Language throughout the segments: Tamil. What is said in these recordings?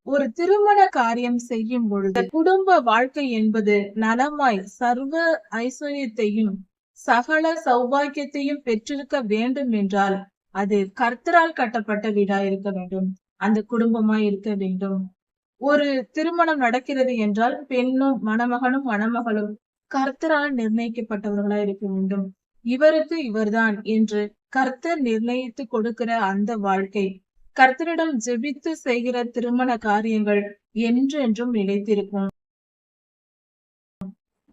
ஒரு திருமண காரியம் செய்யும் பொழுது குடும்ப வாழ்க்கை என்பது நலமாய் சர்வ ஐஸ்வர்யத்தையும் சகல சௌபாக்கியத்தையும் பெற்றிருக்க வேண்டும் என்றால் அது கர்த்தரால் கட்டப்பட்ட வீடா இருக்க வேண்டும். அந்த குடும்பமாய் இருக்க வேண்டும். ஒரு திருமணம் நடக்கிறது என்றால் பெண்ணும் மணமகனும் மணமகளும் கர்த்தரால் நிர்ணயிக்கப்பட்டவர்களா இருக்க வேண்டும். இவருக்கு இவர்தான் என்று கர்த்தர் நிர்ணயித்து கொடுக்கிற அந்த வாழ்க்கை, கர்த்தரிடம் ஜெபித்து செய்கிற திருமண காரியங்கள் என்றென்றும் நிலைத்திருக்கும்.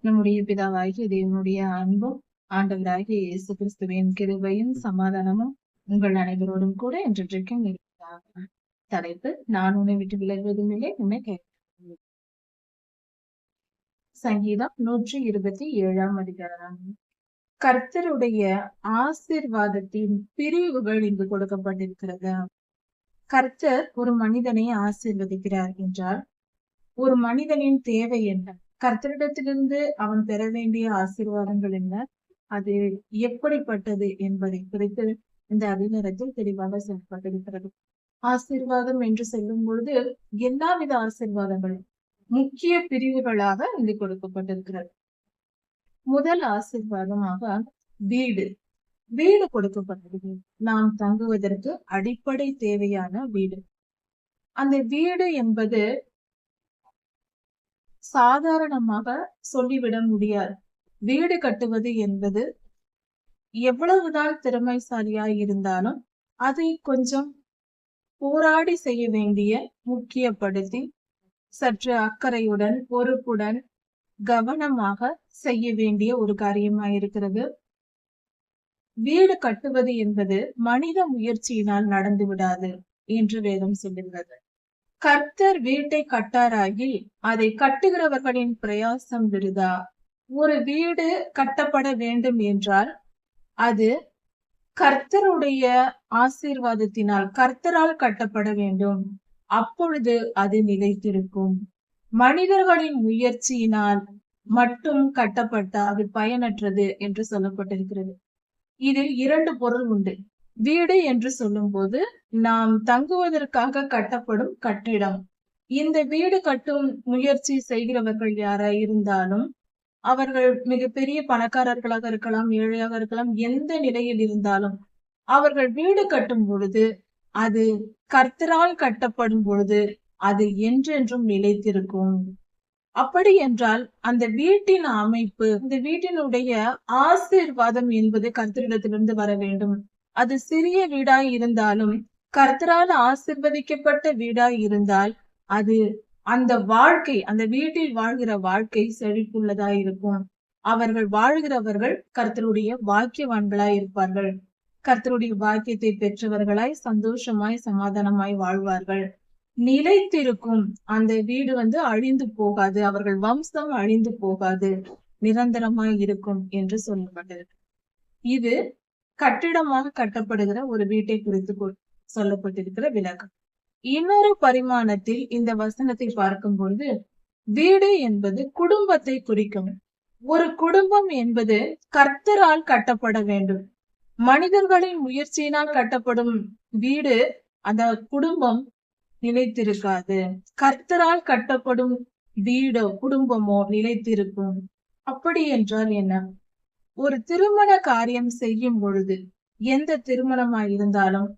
நம்முடைய பிதாவாகிய தேவனுடைய அன்பும் ஆண்டவராகிய இயேசு கிறிஸ்துவின் கிருபையும் சமாதானமும் உங்கள் அனைவரோடும் கூட என்றென்றைக்கும் இருப்பதாக. தலைப்பு, நான் உன்னை விட்டு விலகுவதும் இல்லை, உன்னை கைவிடுவதும் இல்லை. சங்கீதம் 127 அதிகாரம். கர்த்தருடைய ஆசீர்வாதத்தின் பிரிவுகள் இங்கு கொடுக்கப்பட்டிருக்கிறது. கர்த்தர் ஒரு மனிதனை ஆசீர்வதிக்கிறார் என்றால் ஒரு மனிதனின் தேவை என்ன, கர்த்தரிடத்திலிருந்து அவன் பெற வேண்டிய ஆசீர்வாதங்கள் என்ன, அது எப்படிப்பட்டது என்பதை குறித்து இந்த அதிகாரத்தில் தெளிவாக சொல்லப்பட்டிருக்கிறது. ஆசீர்வாதம் என்று சொல்லும் பொழுது எல்லாவித ஆசீர்வாதங்களும் முக்கிய பிரிவுகளாக இங்கு கொடுக்கப்பட்டிருக்கிறது. முதல் ஆசீர்வாதமாக வீடு. வீடு கொடுக்கப்பட்டது. நாம் தங்குவதற்கு அடிப்படை தேவையான வீடு. அந்த வீடு என்பது சாதாரணமாக சொல்லிவிட முடியாது. வீடு கட்டுவது என்பது எவ்வளவுதான் திறமைசாலியாய் இருந்தாலும் அதை கொஞ்சம் போராடி செய்ய வேண்டிய, முக்கியப்படுத்தி சற்று அக்கறையுடன் பொறுப்புடன் கவனமாக செய்ய வேண்டிய ஒரு காரியமாயிருக்கிறது. வீடு கட்டுவது என்பது மனித முயற்சியினால் நடந்து விடாது என்று வேதம் சொல்லுகிறது. கர்த்தர் வீட்டை கட்டாராகி அதை கட்டுகிறவர்களின் பிரயாசம் விருதா. ஒரு வீடு கட்டப்பட வேண்டும் என்றால் அது கர்த்தருடைய ஆசீர்வாதத்தினால், கர்த்தரால் கட்டப்பட வேண்டும். அப்பொழுது அது நிலைத்திருக்கும். மனிதர்களின் முயற்சியினால் மட்டும் கட்டப்பட்ட அது பயனற்றது என்று சொல்லப்பட்டிருக்கிறது. இதில் 2 பொருள் உண்டு. வீடு என்று சொல்லும் போது நாம் தங்குவதற்காக கட்டப்படும் கட்டிடம். இந்த வீடு கட்டும் முயற்சி செய்கிறவர்கள் யாராய் இருந்தாலும் அவர்கள் மிகப்பெரிய பணக்காரர்களாக இருக்கலாம், ஏழையாக இருக்கலாம், எந்த நிலையில் இருந்தாலும் அவர்கள் வீடு கட்டும் பொழுது அது கர்த்தரால் கட்டப்படும் பொழுது அது என்றென்றும் நிலைத்திருக்கும். அப்படி என்றால் அந்த வீட்டின் அமைப்பு, இந்த வீட்டினுடைய ஆசீர்வாதம் என்பது கர்த்தரிடத்திலிருந்து வர வேண்டும். அது சிறிய வீடாய் இருந்தாலும் கர்த்தரால் ஆசீர்வதிக்கப்பட்ட வீடாய் இருந்தால் அது அந்த வாழ்க்கை, அந்த வீட்டில் வாழ்கிற வாழ்க்கை செழிப்புள்ளதாய் இருக்கும். அவர்கள் வாழ்கிறவர்கள் கர்த்தருடைய பாக்கியவான்களாய் இருப்பார்கள். கர்த்தருடைய பாக்கியத்தை பெற்றவர்களாய் சந்தோஷமாய் சமாதானமாய் வாழ்வார்கள். நிலைத்திருக்கும். அந்த வீடு அழிந்து போகாது. அவர்கள் வம்சம் அழிந்து போகாது, நிரந்தரமாய் இருக்கும் என்று சொல்லப்பட்டிருக்கு. இது கட்டிடமாக கட்டப்படுகிற ஒரு வீட்டை குறித்து சொல்லப்பட்டிருக்கிற விளக்கம். இன்னொரு பரிமாணத்தில் இந்த வசனத்தை பார்க்கும் பொழுது வீடு என்பது குடும்பத்தை குறிக்கும். ஒரு குடும்பம் என்பது கர்த்தரால் கட்டப்பட வேண்டும். மனிதர்களின் முயற்சியினால் கட்டப்படும் வீடு, அந்த குடும்பம் நிலைத்திருக்காது. கர்த்தரால் கட்டப்படும் வீடோ குடும்பமோ நிலைத்திருக்கும். அப்படி என்றால் என்ன? ஒரு திருமண காரியம் செய்யும் பொழுது, எந்த திருமணமாய் இருந்தாலும்,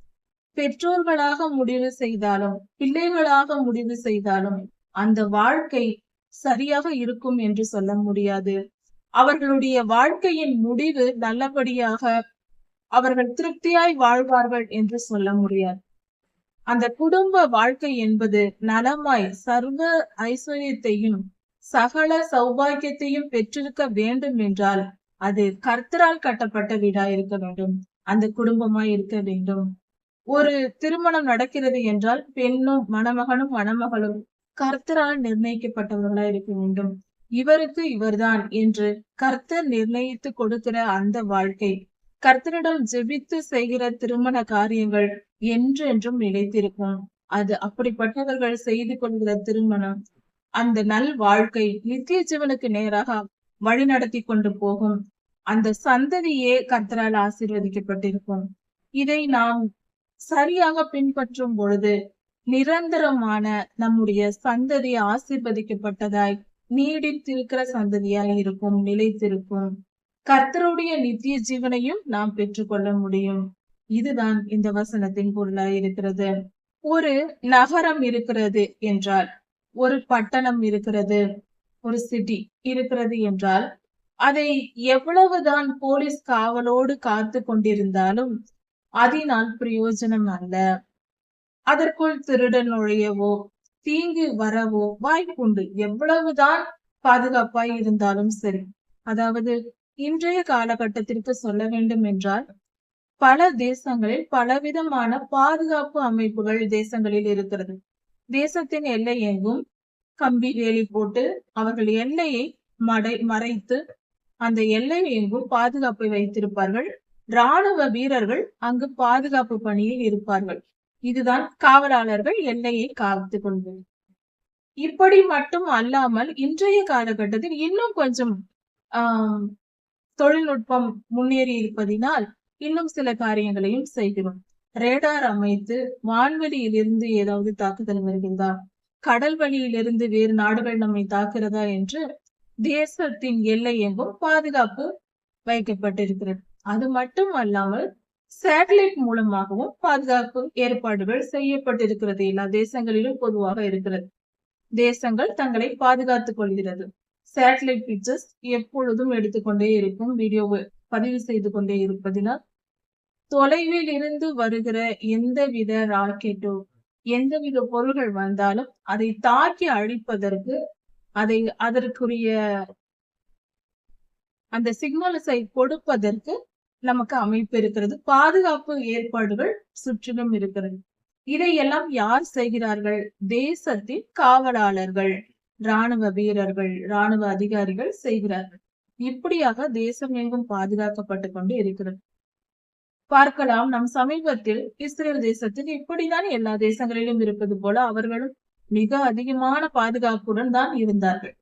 பெற்றோர்களாக முடிவு செய்தாலும் பிள்ளைகளாக முடிவு செய்தாலும் அந்த வாழ்க்கை சரியாக இருக்கும் என்று சொல்ல முடியாது. அவர்களுடைய வாழ்க்கையின் முடிவு நல்லபடியாக அவர்கள் திருப்தியாய் வாழ்வார்கள் என்று சொல்ல முடியாது. அந்த குடும்ப வாழ்க்கை என்பது நலமாய் சர்வ ஐஸ்வர்யத்தையும் சகல சௌபாக்கியத்தையும் பெற்றிருக்க வேண்டும் என்றால் அது கர்த்தரால் கட்டப்பட்ட வீடா இருக்க வேண்டும். அந்த குடும்பமாய் இருக்க வேண்டும். ஒரு திருமணம் நடக்கிறது என்றால் பெண்ணும் மணமகனும் மணமகளும் கர்த்தரால் நிர்ணயிக்கப்பட்டவர்களா இருக்க வேண்டும். இவருக்கு இவர்தான் என்று கர்த்தர் நிர்ணயித்து கொடுக்கிற அந்த வாழ்க்கை, கர்த்தரிடம் ஜெபித்து செய்கிற திருமண காரியங்கள் என்றென்றும் நிலைத்திருக்கும். அது அப்படிப்பட்டவர்கள் செய்து கொள்கிற திருமணம், அந்த நல் வாழ்க்கை நித்திய ஜீவனுக்கு நேராக வழி நடத்தி கொண்டு போகும். அந்த சந்ததியே கர்த்தரால் ஆசீர்வதிக்கப்பட்டிருக்கும். இதை நாம் சரியாக பின்பற்றும் பொழுது நிரந்தரமான நம்முடைய சந்ததி ஆசீர்வதிக்கப்பட்டதாய் நீடித்திருக்கிற சந்ததியாய் இருக்கும், நிலைத்திருக்கும். கர்த்தருடைய நித்திய ஜீவனையும் நாம் பெற்றுக்கொள்ள முடியும். இதுதான் இந்த வசனத்தின் பொருளாய் இருக்கிறது. ஒரு நகரம் இருக்கிறது என்றால், ஒரு பட்டணம் இருக்கிறது, ஒரு சிட்டி இருக்கிறது என்றால், அதை எவ்வளவுதான் போலீஸ் காவலோடு காத்து கொண்டிருந்தாலும் அதனால் பிரயோஜனம் அல்ல. அதற்குள் திருடன் நுழையவோ தீங்கு வரவோ வாய்ப்புண்டு, எவ்வளவுதான் பாதுகாப்பாய் இருந்தாலும் சரி. அதாவது இன்றைய காலகட்டத்திற்கு சொல்ல வேண்டும் என்றால், பல தேசங்களில் பலவிதமான பாதுகாப்பு அமைப்புகள் தேசங்களில் இருக்கிறது. தேசத்தின் எல்லை எங்கும் கம்பி வேலி போட்டு அவர்கள் எல்லையை மறைத்து அந்த எல்லை எங்கும் பாதுகாப்பை வைத்திருப்பார்கள். ராணுவ வீரர்கள் அங்கு பாதுகாப்பு பணியில் இருப்பார்கள். இதுதான் காவலாளர்கள் எல்லையை காத்து கொள்வது. இப்படி மட்டும் அல்லாமல் இன்றைய காலகட்டத்தில் இன்னும் கொஞ்சம் தொழில்நுட்பம் முன்னேறி இருப்பதினால் இன்னும் சில காரியங்களையும் செய்கிறோம். ரேடார் அமைத்து வான்வெளியில் இருந்து ஏதாவது தாக்குதல் வருகிறதா, கடல் வழியிலிருந்து வேறு நாடுகள் நம்மை தாக்குறதா என்று தேசத்தின் எல்லை எங்கும் பாதுகாப்பு வைக்கப்பட்டிருக்கிறது. அது மட்டும் அல்லாமல் சேட்டலைட் மூலமாகவும் பாதுகாப்பு ஏற்பாடுகள் செய்யப்பட்டிருக்கிறது. எல்லா தேசங்களிலும் பொதுவாக இருக்கிறது. தேசங்கள் தங்களை பாதுகாத்துக் கொள்கிறது. சேட்டலைட் பிக்சர்ஸ் எப்பொழுதும் எடுத்துக்கொண்டே இருக்கும், வீடியோ பதிவு செய்து கொண்டே இருப்பதினால் தொலைவில் இருந்து வருகிற எந்தவித ராக்கெட்டோ எந்தவித பொருள்கள் வந்தாலும் அதை தாக்கி அழிப்பதற்கு அதற்குரிய அந்த சிக்னல்ஸை கொடுப்பதற்கு நமக்கு அமைப்பு இருக்கிறது. பாதுகாப்பு ஏற்பாடுகள் சுற்றிலும் இருக்கிறது. இதையெல்லாம் யார் செய்கிறார்கள்? தேசத்தின் காவலாளர்கள், ராணுவ வீரர்கள், ராணுவ அதிகாரிகள் செய்கிறார்கள். இப்படியாக தேசம் எங்கும் பாதுகாக்கப்பட்டு கொண்டு இருக்கிறது. பார்க்கலாம், நம் சமீபத்தில் இஸ்ரேல் தேசத்தில் இப்படிதான் எல்லா தேசங்களிலும் இருப்பது போல அவர்களும் மிக அதிகமான பாதுகாப்புடன் தான் இருந்தார்கள்.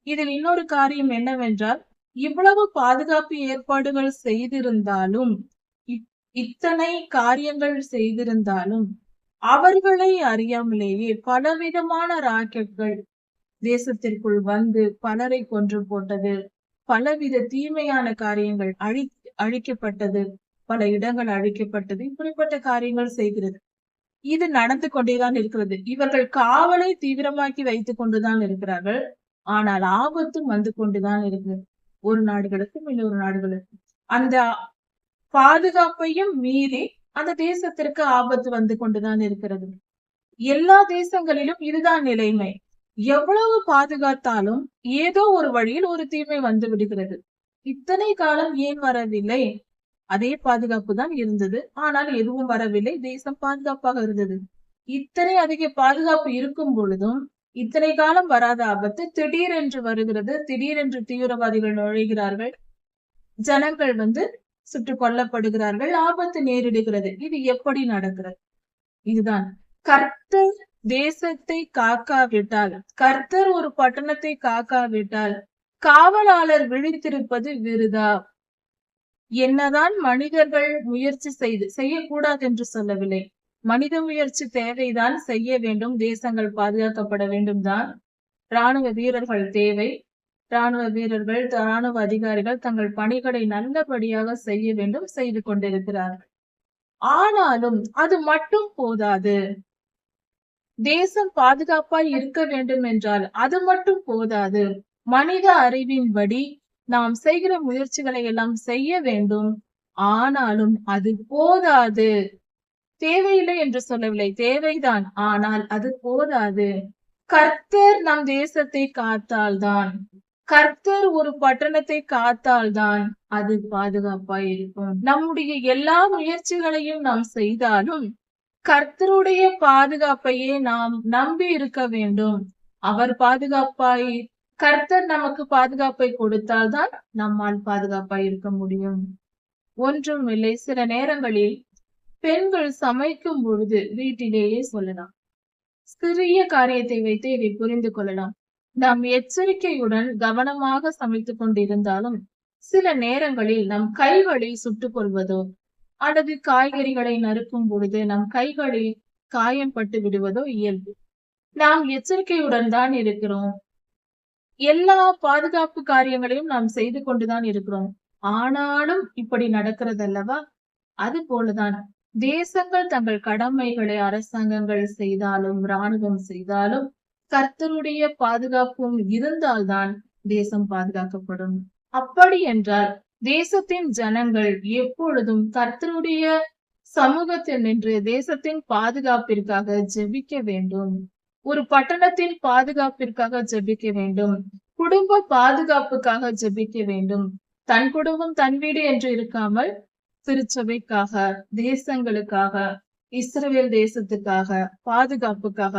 இதில் இன்னொரு காரியம் என்னவென்றால், இவ்வளவு பாதுகாப்பு ஏற்பாடுகள் செய்திருந்தாலும், இத்தனை காரியங்கள் செய்திருந்தாலும் அவர்களை அறியாமலேயே பலவிதமான ராக்கெட்கள் தேசத்திற்குள் வந்து பலரை கொன்று போட்டது, பலவித தீமையான காரியங்கள் அழிக்கப்பட்டது, பல இடங்கள் அழிக்கப்பட்டது. இப்படிப்பட்ட காரியங்கள் செய்கிறது. இது நடந்து கொண்டேதான் இருக்கிறது. இவர்கள் காவலை தீவிரமாக்கி வைத்துக் கொண்டுதான் இருக்கிறார்கள். ஆனால் ஆபத்தும் வந்து கொண்டுதான் இருக்கிறது. ஒரு நாடுகளுக்கும் இன்னொரு நாடுகளுக்கும் அந்த பாதுகாப்பையும் மீறி அந்த தேசத்திற்கு ஆபத்து வந்து கொண்டுதான் இருக்கிறது. எல்லா தேசங்களிலும் இதுதான் நிலைமை. எவ்வளவு பாதுகாத்தாலும் ஏதோ ஒரு வழியில் ஒரு தீமை வந்து விடுகிறது. இத்தனை காலம் ஏன் வரவில்லை? அதே பாதுகாப்பு தான் இருந்தது, ஆனால் எதுவும் வரவில்லை. தேசம் பாதுகாப்பாக இருந்தது. இத்தனை அதிக பாதுகாப்பு இருக்கும் பொழுதும் இத்தனை காலம் வராத ஆபத்து திடீரென்று வருகிறது. திடீரென்று தீவிரவாதிகள் நுழைகிறார்கள், ஜனங்கள் வந்து சுட்டுக் கொல்லப்படுகிறார்கள், ஆபத்து நேரிடுகிறது. இது எப்படி நடக்கிறது? இதுதான் கர்த்தர் தேசத்தை காக்காவிட்டால், கர்த்தர் ஒரு பட்டணத்தை காக்காவிட்டால் காவலாளர் விழித்திருப்பது விருதா. என்னதான் மனிதர்கள் முயற்சி செய்யக்கூடாது என்று சொல்லவில்லை. மனித முயற்சி தேவைதான், செய்ய வேண்டும். தேசங்கள் பாதுகாக்கப்பட வேண்டும் தான். ராணுவ வீரர்கள் தேவை. ராணுவ வீரர்கள், ராணுவ அதிகாரிகள் தங்கள் பணிகளை நல்லபடியாக செய்ய வேண்டும், செய்து கொண்டிருக்கிறார்கள். ஆனாலும் அது மட்டும் போதாது. தேசம் பாதுகாப்பாய் இருக்க வேண்டும் என்றால் அது மட்டும் போதாது. மனித அறிவின்படி நாம் செய்கிற முயற்சிகளை எல்லாம் செய்ய வேண்டும். ஆனாலும் அது போதாது. தேவையில்லை என்று சொல்லவில்லை, தேவைதான். ஆனால் அது போதாது. கர்த்தர் நம் தேசத்தை காத்தால்தான், கர்த்தர் ஒரு பட்டணத்தை காத்தால்தான் அது பாதுகாப்பாய் இருக்கும். நம்முடைய எல்லா முயற்சிகளையும் நாம் செய்தாலும் கர்த்தருடைய பாதுகாப்பையே நாம் நம்பி இருக்க வேண்டும். அவர் பாதுகாப்பாய், கர்த்தர் நமக்கு பாதுகாப்பை கொடுத்தால்தான் நம்மால் பாதுகாப்பாய் இருக்க முடியும். ஒன்றும் இல்லை, சில நேரங்களில் பெண்கள் சமைக்கும் பொழுது வீட்டிலேயே சொல்லலாம், சிறிய காரியத்தை வைத்து இதை புரிந்து கொள்ளலாம். நாம் எச்சரிக்கையுடன் கவனமாக சமைத்துக் கொண்டிருந்தாலும் சில நேரங்களில் நம் கைகளை சுட்டுக் கொள்வதோ அல்லது காய்கறிகளை நறுக்கும் பொழுது நம் கைகளில் காயம் பட்டு விடுவதோ இயல்பு. நாம் எச்சரிக்கையுடன் தான் இருக்கிறோம். எல்லா பாதுகாப்பு காரியங்களையும் நாம் செய்து கொண்டுதான் இருக்கிறோம். ஆனாலும் இப்படி நடக்கிறது அல்லவா? அது போலதான் தேசங்கள் தங்கள் கடமைகளை அரசாங்கங்கள் செய்தாலும், ராணுவம் செய்தாலும், கர்த்தருடைய பாதுகாப்பும் இருந்தால்தான் தேசம் பாதுகாக்கப்படும். அப்படி என்றால் தேசத்தின் ஜனங்கள் எப்பொழுதும் கர்த்தருடைய சமூகத்தில் நின்று தேசத்தின் பாதுகாப்பிற்காக ஜெபிக்க வேண்டும். ஒரு பட்டணத்தின் பாதுகாப்பிற்காக ஜெபிக்க வேண்டும். குடும்ப பாதுகாப்புக்காக ஜெபிக்க வேண்டும். தன் குடும்பம் தன் வீடு என்று இருக்காமல் திருச்சபைக்காக, தேசங்களுக்காக, இஸ்ரவேல் தேசத்துக்காக, பாதுகாப்புக்காக,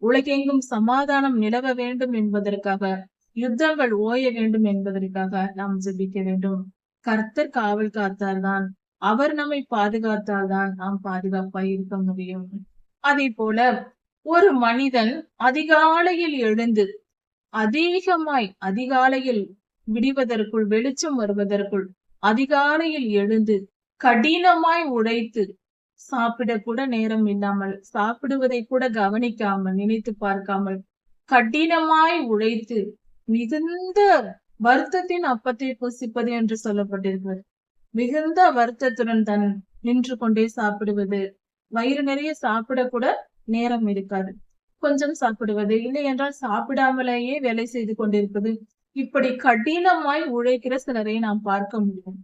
உலகெங்கும் சமாதானம் நிலவ வேண்டும் என்பதற்காக, யுத்தங்கள் ஓய வேண்டும் என்பதற்காக நாம் ஜெபிக்க வேண்டும். கர்த்தர் காவல் காத்தால்தான், அவர் நம்மை பாதுகாத்தால்தான் நாம் பாதுகாப்பாய் இருக்க முடியும். அதே போல ஒரு மனிதன் அதிகாலையில் எழுந்து அதிகாலையில் விடிவதற்குள், வெளிச்சம் வருவதற்குள் அதிகாலையில் எழுந்து கடினமாய் உழைத்து சாப்பிட கூட நேரம் இல்லாமல், சாப்பிடுவதை கூட கவனிக்காமல், நினைத்து பார்க்காமல், கடினமாய் உழைத்து மிகுந்த வருத்தத்தின் அப்பத்தை புசிப்பது என்று சொல்லப்பட்டிருக்கிறது. மிகுந்த வருத்தத்துடன் தன் நின்று கொண்டே சாப்பிடுவது, வயிறு நிறைய சாப்பிட கூட நேரம் இருக்காது. கொஞ்சம் சாப்பிடுவது, இல்லை என்றால் சாப்பிடாமலேயே வேலை செய்து கொண்டிருப்பது, இப்படி கடினமாய் உழைக்கிற சிலரை நாம் பார்க்க முடியும்.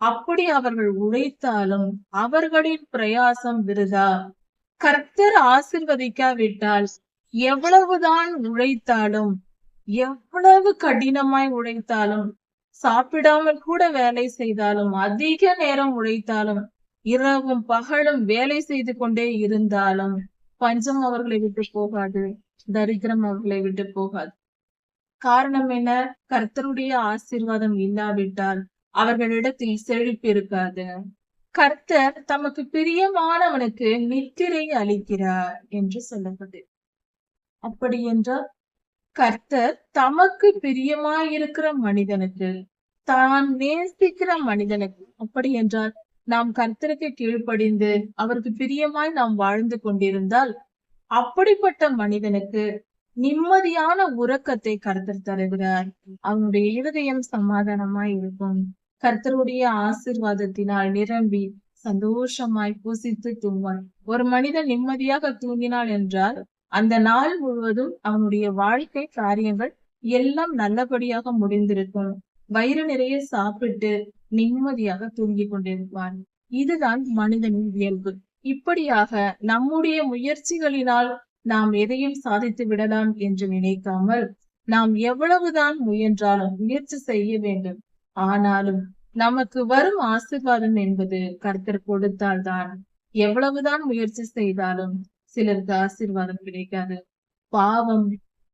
அப்படி அவர்கள் உழைத்தாலும் அவர்களின் பிரயாசம் விருதா. கர்த்தர் ஆசிர்வதிக்காவிட்டால் எவ்வளவுதான் உழைத்தாலும், எவ்வளவு கடினமாய் உழைத்தாலும், சாப்பிடாமல் கூட வேலை செய்தாலும், அதிக நேரம் உழைத்தாலும், இரவும் பகலும் வேலை செய்து கொண்டே இருந்தாலும் பஞ்சம் அவர்களை விட்டு போகாது, தரித்திரம் அவர்களை விட்டு போகாது. காரணம் என்ன? கர்த்தருடைய ஆசீர்வாதம் இல்லாவிட்டால் அவர்களிடத்தில் செழிப்பு இருக்காது. கர்த்தர் தமக்கு பிரியமானவனுக்கு நித்திரை அளிக்கிறார் என்று சொல்லப்பட்டது. அப்படி என்றால் கர்த்தர் தமக்கு பிரியமாயிருக்கிற மனிதனுக்கு, தான் நேசிக்கிற மனிதனுக்கு, அப்படி என்றால் நாம் கர்த்தருக்கு கீழ்ப்படிந்து அவருக்கு பிரியமாய் நாம் வாழ்ந்து கொண்டிருந்தால் அப்படிப்பட்ட மனிதனுக்கு நிம்மதியான உறக்கத்தை கர்த்தர் தருகிறார். அவனுடைய இருதயம் சமாதானமாய் இருக்கும். கர்த்தருடைய ஆசீர்வாதத்தினால் நிரம்பி சந்தோஷமாய் புசித்து தூங்குவான். ஒரு மனிதன் நிம்மதியாக தூங்கினாள் என்றால் அந்த நாள் முழுவதும் அவனுடைய வாழ்க்கை காரியங்கள் எல்லாம் நல்லபடியாக முடிந்திருக்கும். வயிறு நிறைய சாப்பிட்டு நிம்மதியாக தூங்கிக் கொண்டிருப்பான். இதுதான் மனிதனின் இயல்பு. இப்படியாக நம்முடைய முயற்சிகளினால் நாம் எதையும் சாதித்து விடலாம் என்று நினைக்காமல், நாம் எவ்வளவுதான் முயன்றாலும் முயற்சி செய்ய வேண்டும். ஆனாலும் நமக்கு வரும் ஆசீர்வாதம் என்பது கர்த்தர் கொடுத்தால்தான். எவ்வளவுதான் முயற்சி செய்தாலும் சிலருக்கு ஆசீர்வாதம் கிடைக்காது. பாவம்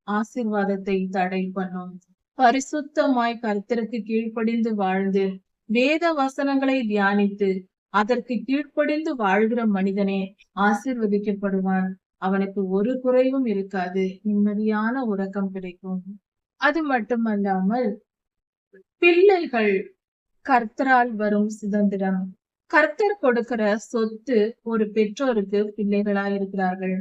ஆசீர்வாதத்தை தடை பண்ணும். பரிசுத்தமாய் கர்த்தருக்கு கீழ்ப்படிந்து வாழ்ந்து வேத வசனங்களை தியானித்து அதற்கு கீழ்ப்படிந்து வாழ்கிற மனிதனே ஆசீர்வதிக்கப்படுவான். அவனுக்கு ஒரு குறைவும் இருக்காது. நிம்மதியான உறக்கம் கிடைக்கும். அது மட்டுமல்லாமல் பிள்ளைகள் கர்த்தரால் வரும் சுதந்திரம். கர்த்தர் கொடுக்கிற சொத்து ஒரு பெற்றோருக்கு பிள்ளைகளா இருக்கிறார்கள்.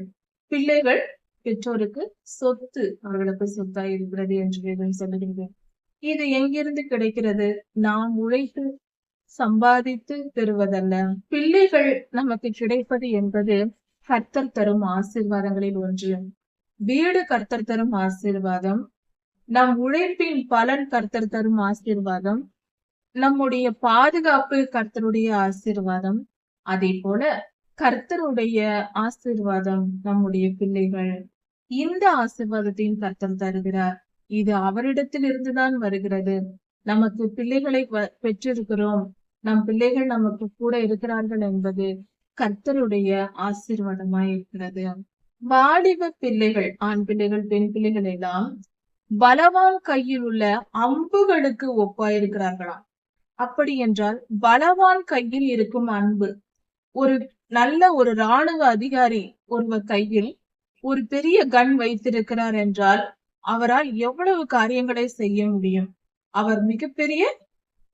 பிள்ளைகள் பெற்றோருக்கு சொத்து, அவர்களுக்கு சொத்தா இருக்கிறது என்று வேதம் சொல்லுகிறது. இது எங்கிருந்து கிடைக்கிறது? நாம் உழைத்து சம்பாதித்து பெறுவதல்ல. பிள்ளைகள் நமக்கு கிடைப்பது என்பது கர்த்தர் தரும் ஆசீர்வாதங்களில் ஒன்று. வீடு கர்த்தர் தரும் ஆசீர்வாதம், நம் உழைப்பின் பலன் கர்த்தர் தரும் ஆசீர்வாதம், நம்முடைய பாதுகாப்பு கர்த்தருடைய ஆசீர்வாதம். அதே போல கர்த்தருடைய ஆசீர்வாதம் நம்முடைய பிள்ளைகள். இந்த ஆசீர்வாதத்தையும் கர்த்தர் தருகிறார். இது அவரிடத்தில் இருந்துதான் வருகிறது. நமக்கு பிள்ளைகளை பெற்றிருக்கிறோம், நம் பிள்ளைகள் நமக்கு கூட இருக்கிறார்கள் என்பது கர்த்தருடைய ஆசீர்வாதமாய் இருக்கிறது. வாலிப பிள்ளைகள், ஆண் பிள்ளைகள், பெண் பிள்ளைகள் எல்லாம் பலவான் கையில் உள்ள அம்புகளுக்கு ஒப்பாயிருக்கிறார்களாம். அப்படி என்றால் பலவான் கையில் இருக்கும் அன்பு, ஒரு நல்ல ஒரு ராணுவ அதிகாரி ஒருவர் கையில் ஒரு பெரிய கன் வைத்திருக்கிறார் என்றால் அவரால் எவ்வளவு காரியங்களை செய்ய முடியும். அவர் மிகப்பெரிய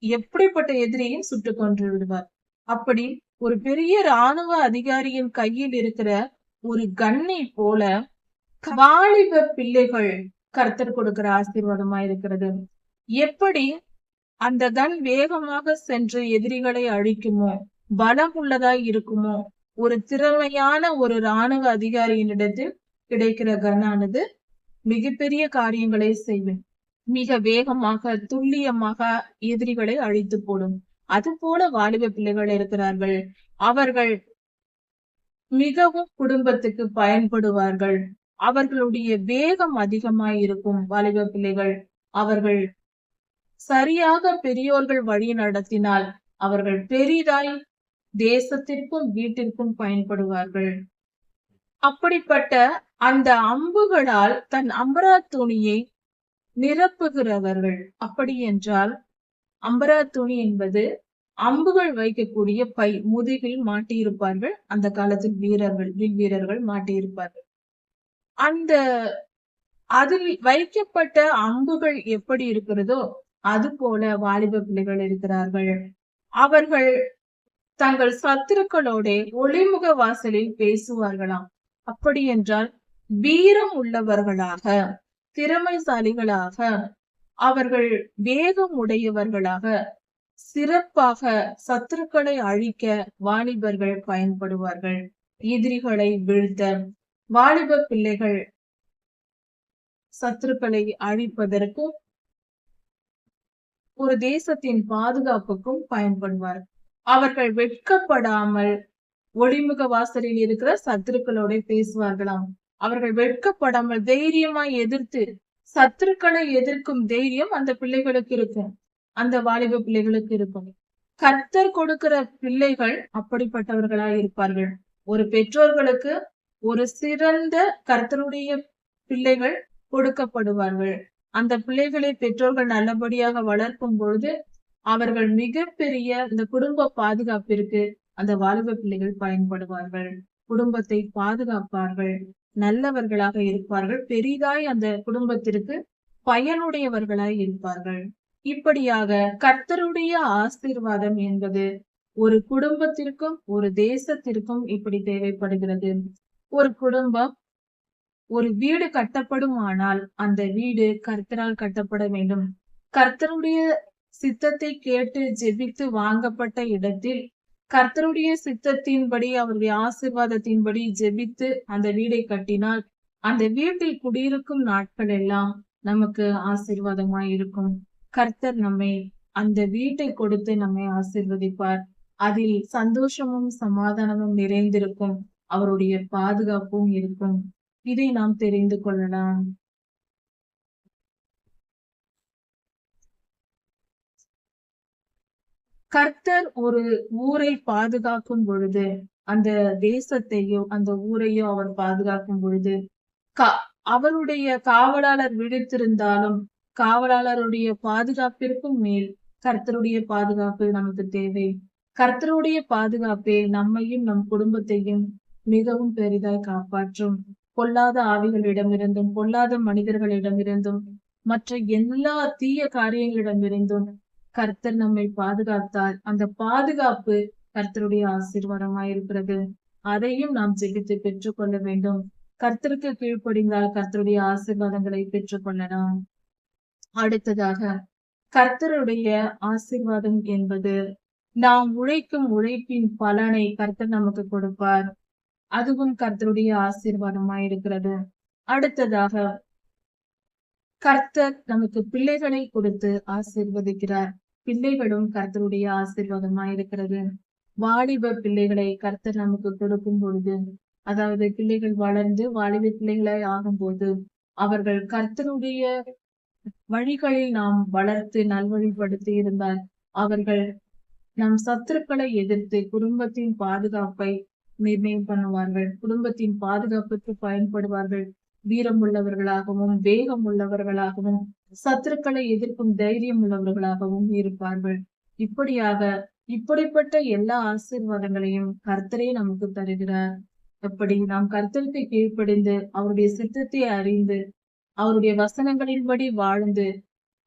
எப்படிப்பட்ட எதிரியும் சுட்டுக் கொன்று விடுவார். அப்படி ஒரு பெரிய ராணுவ அதிகாரியின் கையில் இருக்கிற ஒரு கண்ணை போல வாலிப பிள்ளைகள் கர்த்தர் கொடுக்கிற ஆசீர்வாதமா இருக்கிறது. எப்படி அந்த கன் வேகமாக சென்று எதிரிகளை அழிக்குமோ, பலம் உள்ளதாய் இருக்குமோ, ஒரு திறமையான ஒரு ராணுவ அதிகாரியினிடத்தில் கிடைக்கிற கன்னானது மிகப்பெரிய காரியங்களை செய்யும். மிக வேகமாக, துல்லியமாக எதிரிகளை அழித்து போடும். அது போல வாலிப பிள்ளைகள் இருக்கிறார்கள். அவர்கள் மிகவும் குடும்பத்துக்கு பயன்படுவார்கள். அவர்களுடைய வேகம் அதிகமாய் இருக்கும் வாலிப பிள்ளைகள். அவர்கள் சரியாக பெரியோர்கள் வழி நடத்தினால் அவர்கள் பெரிதாய் தேசத்திற்கும் வீட்டிற்கும் பயன்படுவார்கள். அப்படிப்பட்ட அந்த அம்புகளால் தன் அம்பரா துணியை நிரப்புகிறவர்கள். அப்படி என்றால் அம்பரா துணி என்பது அம்புகள் வைக்கக்கூடிய பை, முதுகில் மாட்டியிருப்பார்கள். அந்த காலத்தில் வீரர்கள், வில் வீரர்கள் மாட்டியிருப்பார்கள். அந்த அதில் வைக்கப்பட்ட அம்புகள் எப்படி இருக்கிறதோ அது போல வாலிப பிள்ளைகள் இருக்கிறார்கள். அவர்கள் தங்கள் சத்துருக்களோட ஒளிமுக வாசலில் பேசுவார்களாம். அப்படி என்றால் வீரம் உள்ளவர்களாக, திறமைசாலிகளாக, அவர்கள் வேகம் உடையவர்களாக, சிறப்பாக சத்துருக்களை அழிக்க வாலிபர்கள் பயன்படுவார்கள். எதிரிகளை வீழ்த்த வாலிப பிள்ளைகள் சத்துருக்களை அழிப்பதற்கு, ஒரு தேசத்தின் பாதுகாப்புக்கும் பயன்படுவார். அவர்கள் வெட்கப்படாமல் ஒளிமுக வாசலில் இருக்கிற சத்துருக்களோட பேசுவார்களாம். அவர்கள் வெட்கப்படாமல் தைரியமாய் எதிர்த்து, சத்துருக்களை எதிர்க்கும் தைரியம் அந்த பிள்ளைகளுக்கு இருக்கும். அந்த வாலிப பிள்ளைகளுக்கு இருக்கும். கர்த்தர் கொடுக்கிற பிள்ளைகள் அப்படிப்பட்டவர்களாய் இருப்பார்கள். ஒரு பெற்றோர்களுக்கு ஒரு சிறந்த கர்த்தருடைய பிள்ளைகள் கொடுக்கப்படுவார்கள். அந்த பிள்ளைகளை பெற்றோர்கள் நல்லபடியாக வளர்க்கும் பொழுது அவர்கள் மிகப்பெரிய இந்த குடும்ப பாதுகாப்பிற்கு அந்த வாலிப பிள்ளைகள் பயன்படுவார்கள். குடும்பத்தை பாதுகாப்பார்கள், நல்லவர்களாக இருப்பார்கள், பெரிதாய் அந்த குடும்பத்திற்கு பயனுடையவர்களாய் இருப்பார்கள். இப்படியாக கர்த்தருடைய ஆசீர்வாதம் என்பது ஒரு குடும்பத்திற்கும் ஒரு தேசத்திற்கும் இப்படி தேவைப்படுகிறது. ஒரு குடும்பம், ஒரு வீடு கட்டப்படும் ஆனால் அந்த வீடு கர்த்தரால் கட்டப்பட வேண்டும். கர்த்தருடைய சித்தத்தை கேட்டு ஜெபித்து வாங்கப்பட்ட இடத்தில் கர்த்தருடைய சித்தத்தின்படி, அவருடைய ஆசீர்வாதத்தின்படி ஜெபித்து அந்த வீடை கட்டினால் அந்த வீட்டில் குடியிருக்கும் நாட்கள் எல்லாம் நமக்கு ஆசீர்வாதமாய் இருக்கும். கர்த்தர் நம்மை அந்த வீட்டை கொடுத்து நம்மை ஆசீர்வதிப்பார். அதில் சந்தோஷமும் சமாதானமும் நிறைந்திருக்கும். அவருடைய பாதுகாப்பும் இருக்கும். இதை நாம் தெரிந்து கொள்ளலாம். கர்த்தர் ஒரு ஊரை பாதுகாக்கும் பொழுது, அந்த தேசத்தையோ அந்த ஊரையோ அவர் பாதுகாக்கும் பொழுது, அவருடைய காவலாளர் விழித்திருந்தாலும் காவலாளருடைய பாதுகாப்பிற்கும் மேல் கர்த்தருடைய பாதுகாப்பு நமக்கு தேவை. கர்த்தருடைய பாதுகாப்பே நம்மையும் நம் குடும்பத்தையும் மிகவும் பெரிதாய் காப்பாற்றும். பொல்லாத ஆவிகளிடமிருந்தும், பொல்லாத மனிதர்களிடமிருந்தும், மற்ற எல்லா தீய காரியங்களிடமிருந்தும் கர்த்தர் நம்மை பாதுகாத்தால் அந்த பாதுகாப்பு கர்த்தருடைய ஆசீர்வாதமாயிருக்கிறது. அதையும் நாம் ஜெபித்து பெற்றுக்கொள்ள வேண்டும். கர்த்தருக்கு கீழ்ப்படிந்தால் கர்த்தருடைய ஆசீர்வாதங்களை பெற்றுக் கொள்ளலாம். அடுத்ததாக, கர்த்தருடைய ஆசீர்வாதம் என்பது நாம் உழைக்கும் உழைப்பின் பலனை கர்த்தர் நமக்கு கொடுப்பார். அதுவும் கர்த்தருடைய ஆசீர்வாதமாயிருக்கிறது. அடுத்ததாக, கர்த்தர் நமக்கு பிள்ளைகளை கொடுத்து ஆசீர்வதிக்கிறார். பிள்ளைகளும் கர்த்தருடைய ஆசீர்வாதமாயிருக்கிறது. வாலிப பிள்ளைகளை கர்த்தர் நமக்கு கொடுக்கும் பொழுது, அதாவது பிள்ளைகள் வளர்ந்து வாலிப பிள்ளைகளாய் ஆகும்போது அவர்கள் கர்த்தருடைய வழிகளில் நாம் வளர்த்து நல்வழிப்படுத்தி இருந்தால் அவர்கள் நம் சத்துருக்களை எதிர்த்து குடும்பத்தின் பாதுகாப்பை நிர்ணயம் பண்ணுவார்கள். குடும்பத்தின் பாதுகாப்புக்கு பயன்படுவார்கள். வீரம் உள்ளவர்களாகவும், வேகம் உள்ளவர்களாகவும், சத்துருக்களை எதிர்க்கும் தைரியம் உள்ளவர்களாகவும் இருப்பார்கள். இப்படிப்பட்ட எல்லா ஆசீர்வாதங்களையும் கர்த்தரே நமக்கு தருகிறார். எப்படி நாம் கர்த்தருக்கு கீழ்ப்படிந்து அவருடைய சித்தத்தை அறிந்து அவருடைய வசனங்களின்படி வாழ்ந்து,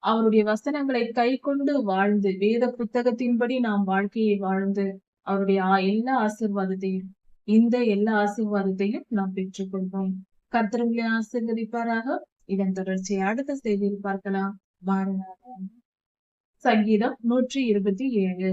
அவருடைய வசனங்களை கை கொண்டு வாழ்ந்து, வேத புத்தகத்தின்படி நாம் வாழ்க்கையை வாழ்ந்து அவருடைய எல்லா ஆசீர்வாதத்தையும் இந்த எல்லா ஆசீர்வாதத்தையும் நாம் பெற்றுக்கொள்வோம். கர்த்தர் உங்களை ஆசீர்வதிப்பாராக. இதன் தொடர்ச்சி அடுத்த செய்தியில் பார்க்கலாம். பாருங்க. சங்கீதம் 127.